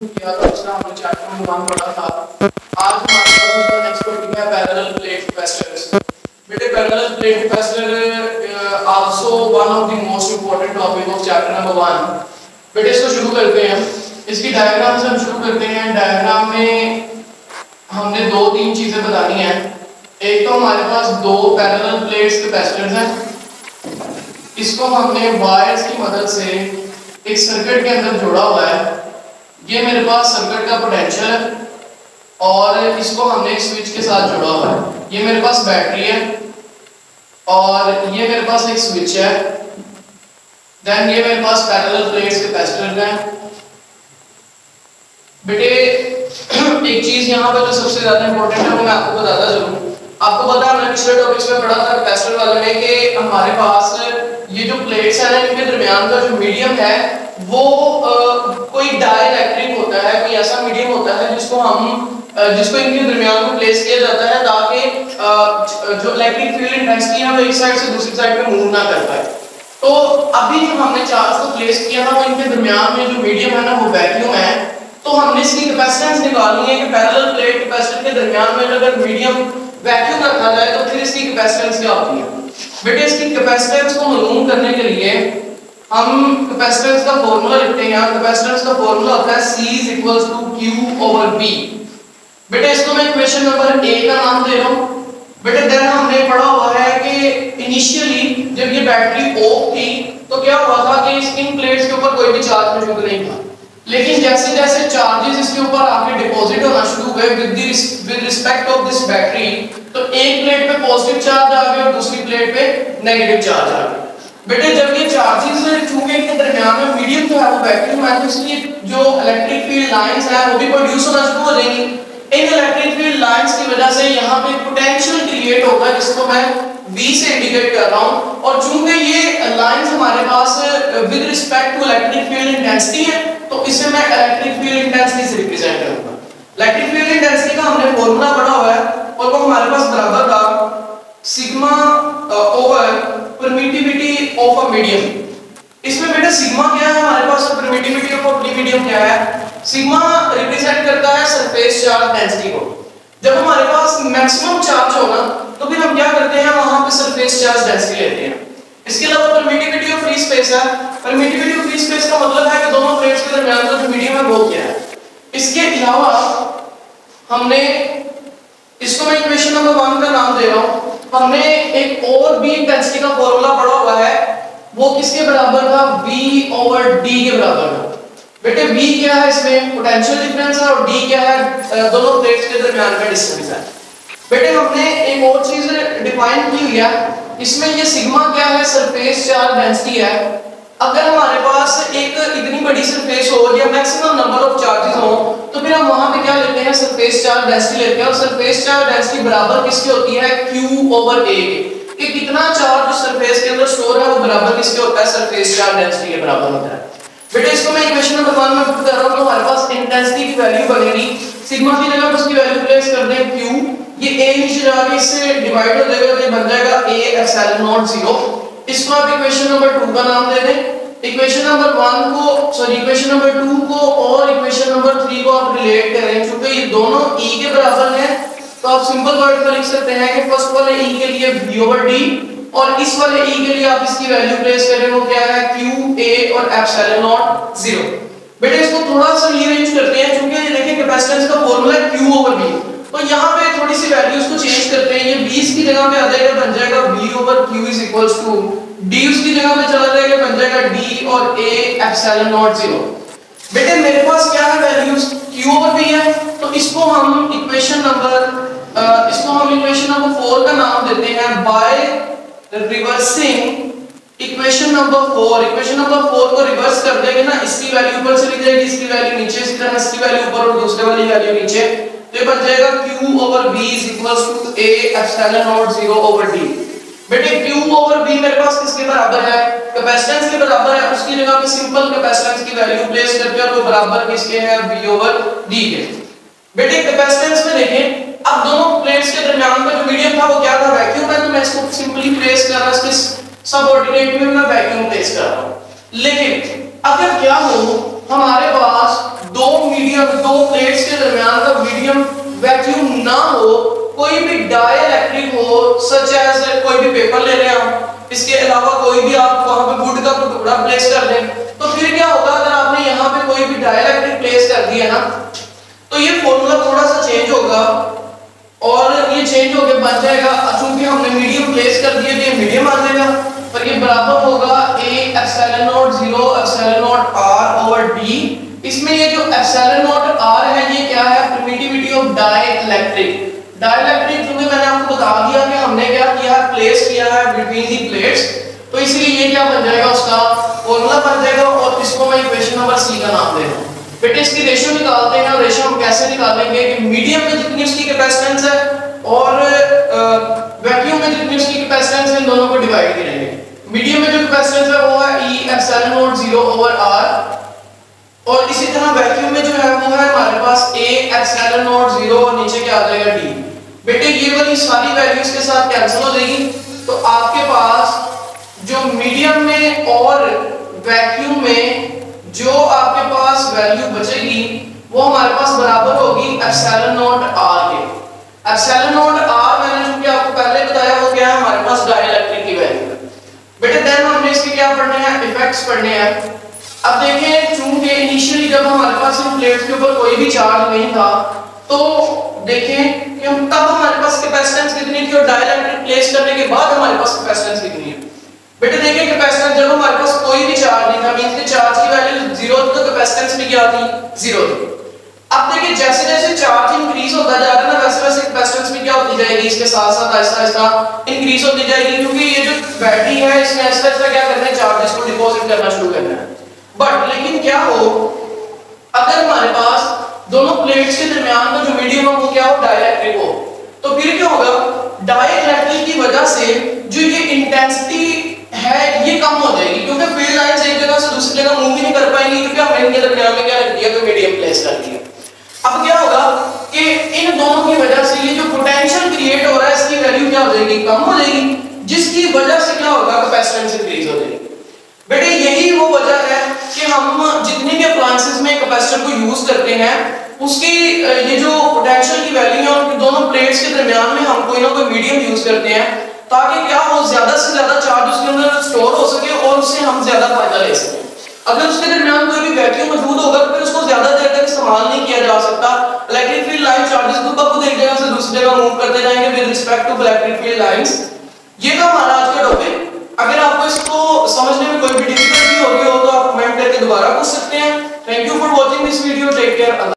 किया था उसका हमने चैप्टर नंबर 1 पढ़ा था। आज हमारे पास उसका नेक्स्ट टॉपिक है पैरेलल प्लेट कैपेसिटर्स। बेटे parallel plate capacitor also one of the most important topic of chapter number 1। बेटे इसको शुरू करते हैं। इसकी डायग्राम से हम शुरू करते हैं। डायग्राम में हमने दो तीन चीजें बतानी है। एक तो हमारे पास दो पैरेलल प्लेट्स कैपेसिटर्स हैं। इसको हमने वायर्स की मदद से एक सर्किट के अंदर जोड़ा हुआ है। ये मेरे पास सर्किट का पोटेंशियल है और इसको हमने एक स्विच के साथ जोड़ा हुआ है। ये मेरे पास बैटरी है और ये मेरे पास एक स्विच है। देन ये मेरे पास पैरेलल प्लेट्स कैपेसिटर है। बेटे एक चीज यहाँ पे जो सबसे ज्यादा इंपॉर्टेंट है वो मैं आपको बताता चलूं। आपको पता है, मैं पिछले टॉपिक्स में पढ़ा था कैपेसिटर वाले में कि हमारे पास ये जो प्लेट्स है ना, इनके दरमियान का जो मीडियम है वो कोई डाइइलेक्ट्रिक होता है, कोई ऐसा मीडियम होता है जिसको इनके दरमियान में प्लेस किया जाता है ताकि जो इलेक्ट्रिक फील्ड इंटेंसिटी है वो एक साइड से दूसरी साइड पे मूव ना कर पाए। तो अभी जब हमने चार्ज को प्लेस किया था वो इनके दरमियान में जो मीडियम है ना वो वैक्यूम है। तो हमने इसकी कैपेसिटेंस निकालनी है कि पैरेलल प्लेट कैपेसिटर के दरमियान में अगर मीडियम वैक्यूम रखा जाए तो फिर इसकी कैपेसिटेंस क्या होती है। बेटे इसकी कैपेसिटेंस को मालूम करने के लिए हम कैपेसिटेंस का फार्मूला लिखते हैं। यहाँ कैपेसिटेंस का फार्मूला होता है C = Q/B। बेटे इसको मैं इक्वेशन नंबर A का नाम दे रहा हूँ। बेटे देन हमने पढ़ा हुआ है कि इनिशियली जब ये बैटरी ऑफ थी तो क्या हुआ था कि इन प्लेट्स के ऊपर कोई भी चार्ज मौजूद नहीं था, लेकिन जैसे जैसे चार्जेस इसके ऊपर आके डिपॉजिट होना शुरू हुए with respect of this battery, तो एक प्लेट पे पॉजिटिव चार्ज आ गया और दूसरी प्लेट पे नेगेटिव चार्ज आ गया। बेटे जब ये चार्जेस चूंकि इनके दरमियान में मीडियम जो है वो वैक्यूम है, तो इसलिए जो इलेक्ट्रिक फील्ड लाइंस है वो भी प्रोड्यूस होना शुरू हो जाएंगी। इन इलेक्ट्रिक फील्ड लाइंस की वजह से यहाँ पे पोटेंशियल क्रिएट होगा जिसको मैं V से इंडिकेट कर रहा हूँ। और चूंकि ये लाइंस हमारे पास with respect to electric field intensity है तो इसे मैं इलेक्ट्रिक फील्ड इंटेंसिटी से रिप्रेजेंट करूंगा। इलेक्ट्रिक फील्ड इंटेंसिटी का हमने फॉर्मूला पढ़ा हुआ है और वो हमारे पास बराबर था sigma over permittivity of a medium. इसमें बेटा सिग्मा क्या है हमारे पास, परमिटिविटी ऑफ अ मीडियम क्या है। सिग्मा रिप्रेजेंट करता है सरफेस चार्ज डेंसिटी को। जब हमारे पास मैक्सिमम चार्ज हो ना तो फिर हम क्या करते हैं, वहां पे सरफेस चार्ज डेंसिटी लेते हैं। इसके अलावा परमिटिविटी ऑफ फ्री स्पेस है। परमिटिविटी ऑफ फ्री स्पेस का मतलब है कि दोनों प्लेट्स के दरमियान का जो मीडियम है वो क्या है। इसके अलावा हमने इसको मैं इक्वेशन नंबर 1 का नाम दे रहा हूं। हमने एक और B इंटेंसिटी का फार्मूला पढ़ा हुआ है, वो किसके बराबर था, V/D के बराबर था। बेटे V क्या है, इसमें पोटेंशियल डिफरेंस है, और D क्या है, दोनों प्लेट्स के दरमियान का डिस्टेंस है। बेटे हमने एक और चीज डिफाइन की हुई है, इसमें ये सिग्मा क्या है, सरफेस चार्ज डेंसिटी है। अगर हमारे पास एक इतनी बड़ी सरफेस हो या मैक्सिमम नंबर ऑफ चार्जेस हो तो फिर हम वहां पे क्या लेते हैं, सरफेस चार्ज डेंसिटी लेते हैं। और सरफेस चार्ज डेंसिटी बराबर किसके होती है, Q/A के। कितना चार्ज सरफेस के अंदर स्टोर है वो बराबर किसके होता है, सरफेस चार्ज डेंसिटी के बराबर होता है। बेटे इसको मैं इक्वेशन नंबर 1 में पुट कर रहा हूं तो हमारे पास इंटेंसिटी की वैल्यू बनेगी, सिग्मा की जगह पर उसकी वैल्यू प्लेस कर दें Q, ये A नीचे जाके इससे डिवाइड हो जाएगा तो ये बन जाएगा A/0। इसको आप इक्वेशन नंबर 2 का नाम दे दें। इक्वेशन नंबर 1 को इक्वेशन नंबर 2 को और इक्वेशन नंबर 3 को आप रिलेट करें, क्योंकि ये दोनों E के बराबर हैं तो आप सिंपल वर्ड में लिख सकते हैं कि फर्स्ट वाले E के लिए V/D और इस वाले E के लिए आप इसकी वैल्यू प्लेस करें, वो क्या है, Qa और ε0। बेटे इसको थोड़ा सा रीअरेंज करते हैं, क्योंकि देखिए कैपेसिटेंस का फार्मूला है Q/V, तो यहाँ पे थोड़ी सी वैल्यूज को चेंज करते हैं। ये 20 की जगह पे आ जाएगा, बन जाएगा V/Q = D, उसकी जगह पे चला जाएगा, बन जाएगा D और A ε0। बेटे मेरे पास क्या है, वैल्यूज Q/V है, तो इसको हम इक्वेशन नंबर 4 का नाम देते हैं by reversing equation number 4। Equation number 4 को रिवर्स कर देंगे ना, इसकी वैल्यू ऊपर से लिख जाएगी, इसकी वैल्यू नीचे, इसी तरह इसकी वैल्यू ऊपर और दूसरे वाली वैल्यू नीचे, तो ये बन जाएगा Q/V = A ε0/D। बेटे Q/V मेरे पास किसके बराबर है, कैपेसिटेंस के बराबर है। उसकी जगह पे सिंपल कैपेसिटेंस की वैल्यू प्लेस करते हैं और वो बराबर किसके है, V/D के। बेटे कैपेसिटेंस में देखें, अब दोनों प्लेट्स के दरमियान का जो मीडियम था वो क्या था, वैक्यूम है, तो मैं इसको सिंपली प्लेस कर रहा हूं, सबऑर्डिनेट में मैं वैक्यूम प्लेस कर रहा हूं। लेकिन अगर क्या हो हमारे पास दो प्लेट्स के दरमियान का मीडियम वैक्यूम ना हो, कोई भी डाइलेक्ट्रिक हो, सच एज कोई भी पेपर ले रहे हैं हम, इसके अलावा कोई भी आप वहां पे वुड का टुकड़ा प्लेस कर दें, तो फिर क्या होगा अगर आपने यहाँ पे कोई भी डाइलेक्ट्रिक प्लेस कर दिया ना, तो ये फॉर्मूला थोड़ा सा चेंज होगा और ये चेंज होके बन जाएगा, चूंकि हमने मीडियम प्लेस कर दिया तो ये मीडियम आ जाएगा, पर ये बराबर होगा a epsilon not 0 epsilon not r over d। इसमें ये जो एप्सिलॉन नॉट r है ये क्या है, परमिटिविटी ऑफ डाइलेक्ट्रिक। क्योंकि मैंने आपको बता दिया कि हमने क्या किया है, प्लेस किया है बिटवीन दी प्लेट्स, तो इसलिए ये क्या बन जाएगा, उसका फॉर्मूला बन जाएगा और इसको मैं इक्वेशन नंबर c का नाम दे रहा हूं। बेटे इसकी रेशियो निकालते हैं, और रेशियो हम कैसे निकालेंगे कि मीडियम में जितनी उसकी कैपेसिटेंस है और वैक्यूम में जितनी उसकी कैपेसिटेंस है, इन दोनों को डिवाइड करेंगे। मीडियम में जो कैपेसिटेंस है वो है E epsilon not 0 over r, और इसी तरह वैक्यूम में जो है वो है हमारे पास A एप्सिलॉन नॉट 0 और नीचे क्या आ जाएगा D। बेटे ये वाली सारी वैल्यूज के साथ कैंसिल हो जाएगी, तो आपके पास जो मीडियम में और वैक्यूम में जो आपके पास वैल्यू बचेगी वो हमारे पास बराबर होगी एप्सिलॉन नॉट r के। एप्सिलॉन नॉट r मैंने जो कि आपको पहले बताया वो क्या है, हमारे पास डाइलेक्ट्रिक की वैल्यू है। बेटे देन हमने इसके क्या पढ़ने हैं, इफेक्ट्स पढ़ने हैं। अब देखें, चूंकि इनिशियली जब हमारे पास इन प्लेट्स के ऊपर कोई भी चार्ज नहीं था, तो देखें कि हम तब हमारे पास कैपेसिटेंस कितनी थी और डाइलेक्ट्रिक प्लेस करने के बाद हमारे पास कैपेसिटेंस कितनी है। बेटे देखिए कैपेसिटेंस जब हमारे पास कोई भी चार्ज नहीं था, मींस कि चार्ज की वैल्यू 0 थी, तो कैपेसिटेंस भी क्या थी, 0 थी। अब देखिए जैसे जैसे चार्ज इंक्रीज होता जा रहा है ना, वैसे वैसे कैपेसिटेंस भी क्या होती जाएगी, इसके साथ साथ आहिस्ता आहिस्ता इंक्रीज होती जाएगी, क्योंकि ये जो बैटरी है इसमें आहिस्ता आहिस्ता क्या करना है, चार्जेस को डिपॉजिट करना शुरू करना है। बट लेकिन क्या हो, अगर हमारे पास दोनों प्लेट्स के दरमियान का जो मीडियम है वो क्या हो, डाइलेक्ट्रिक हो, तो फिर क्या होगा, डाइलेक्ट्रिक की वजह से जो ये इंटेंसिटी है ये कम हो जाएगी, क्योंकि फील्ड लाइंस एक जगह से दूसरी जगह मूव ही नहीं कर पाएंगी, क्योंकि हमने इनके दरमियान में क्या रख दिया, तो मीडियम प्लेस कर दिया। अब क्या होगा कि इन दोनों की वजह से ये जो पोटेंशियल क्रिएट हो रहा है इसकी वैल्यू क्या हो जाएगी, कम हो जाएगी, जिसकी वजह से क्या होगा, कैपेसिटेंस इंक्रीज हो जाएगी। बेटे यही वो वजह है कि हम जितने भी अप्लायंसेस में कैपेसिटर को यूज करते हैं उसकी ये जो पोटेंशियल की वैल्यू है उनके दोनों प्लेट्स के दरमियान में हम कोई ना कोई मीडियम यूज करते हैं, ताकि क्या हो, ज्यादा से ज्यादा चार्ज उसके अंदर स्टोर हो सके और उससे हम ज्यादा फायदा ले सकें। अगर उसके दरमियान कोई भी वैक्यूम मौजूद होगा तो फिर उसको ज्यादा देर तक इस्तेमाल नहीं किया जा सकता। इलेक्ट्रिक फील्ड लाइन चार्जेस को कब एक जगह से दूसरी जगह मूव करते जाएंगे with respect to electric field lines. ये था हमारा आज का टॉपिक। अगर आपको इसको समझने में कोई भी डिफिकल्टी हो रही हो तो आप कमेंट करके दोबारा पूछ सकते हैं। Thank you for watching this video, take care.